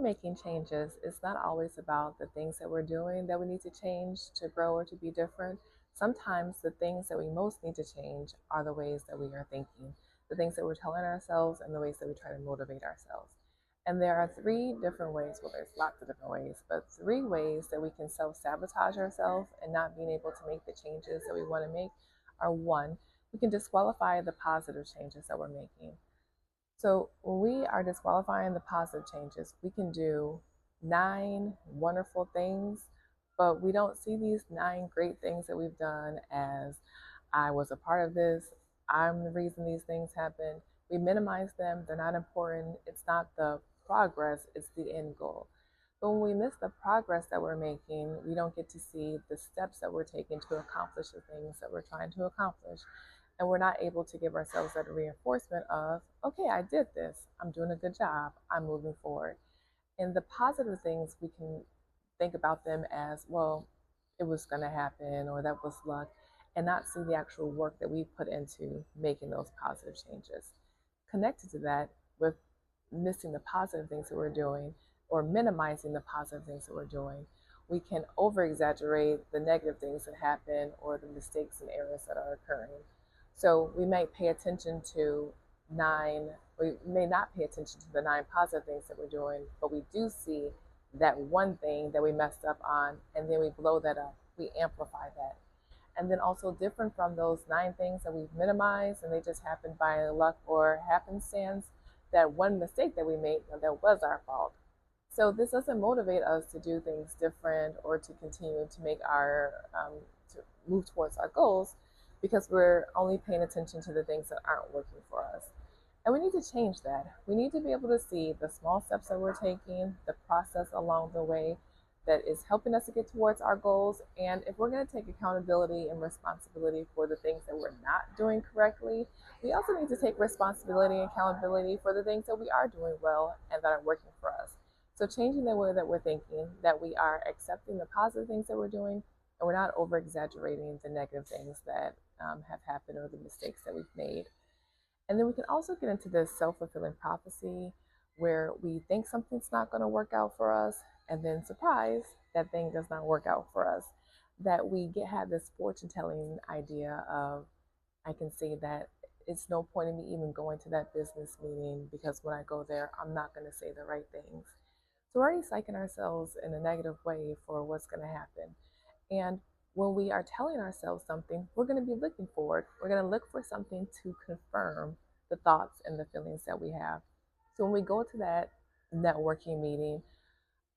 making changes, it's not always about the things that we're doing that we need to change to grow or to be different. Sometimes the things that we most need to change are the ways that we are thinking, the things that we're telling ourselves, and the ways that we try to motivate ourselves. And there are three different ways, well, there's lots of different ways, but three ways that we can self sabotage ourselves and not being able to make the changes that we want to make are one, we can disqualify the positive changes that we're making. So when we are disqualifying the positive changes, we can do 9 wonderful things, but we don't see these 9 great things that we've done as I was a part of this, I'm the reason these things happen. We minimize them, they're not important. It's not the progress, it's the end goal. But when we miss the progress that we're making, we don't get to see the steps that we're taking to accomplish the things that we're trying to accomplish. And we're not able to give ourselves that reinforcement of, okay, I did this, I'm doing a good job, I'm moving forward. And the positive things, we can think about them as, well, it was going to happen or that was luck, and not see the actual work that we put into making those positive changes. Connected to that, with missing the positive things that we're doing or minimizing the positive things that we're doing, we can over exaggerate the negative things that happen or the mistakes and errors that are occurring. So we may pay attention to 9, we may not pay attention to the 9 positive things that we're doing, but we do see that one thing that we messed up on, and then we blow that up, we amplify that. And then also, different from those 9 things that we've minimized and they just happened by luck or happenstance, that one mistake that we made that was our fault. So this doesn't motivate us to do things different or to continue to make to move towards our goals, because we're only paying attention to the things that aren't working for us. And we need to change that. We need to be able to see the small steps that we're taking, the process along the way that is helping us to get towards our goals. And if we're going to take accountability and responsibility for the things that we're not doing correctly, we also need to take responsibility and accountability for the things that we are doing well and that are working for us. So changing the way that we're thinking, that we are accepting the positive things that we're doing, and we're not over exaggerating the negative things that have happened or the mistakes that we've made. And then we can also get into this self-fulfilling prophecy where we think something's not going to work out for us, and then surprise, that thing does not work out for us. That we have this fortune telling idea of, I can say that it's no point in me even going to that business meeting because when I go there, I'm not going to say the right things. So we're already psyching ourselves in a negative way for what's going to happen. And when we are telling ourselves something, we're going to be looking for it. We're going to look for something to confirm the thoughts and the feelings that we have. So when we go to that networking meeting,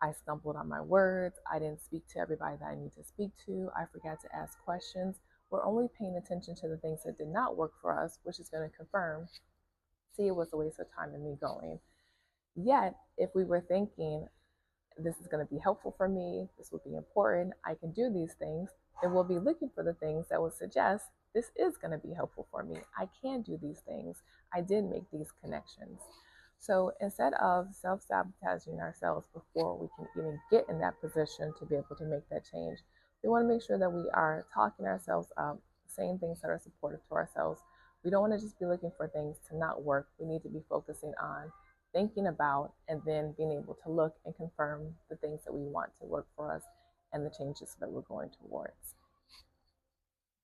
I stumbled on my words, I didn't speak to everybody that I need to speak to, I forgot to ask questions. We're only paying attention to the things that did not work for us, which is going to confirm, see, it was a waste of time in me going. Yet, if we were thinking, this is going to be helpful for me, this will be important, I can do these things, then we'll be looking for the things that will suggest this is going to be helpful for me. I can do these things. I did make these connections. So instead of self-sabotaging ourselves before we can even get in that position to be able to make that change, we want to make sure that we are talking ourselves up, saying things that are supportive to ourselves. We don't want to just be looking for things to not work. We need to be focusing on thinking about and then being able to look and confirm the things that we want to work for us and the changes that we're going towards.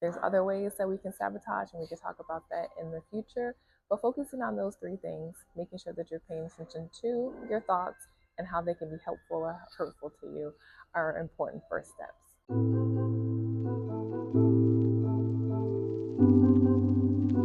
There's other ways that we can sabotage, and we can talk about that in the future. But focusing on those 3 things, making sure that you're paying attention to your thoughts and how they can be helpful or hurtful to you, are important first steps.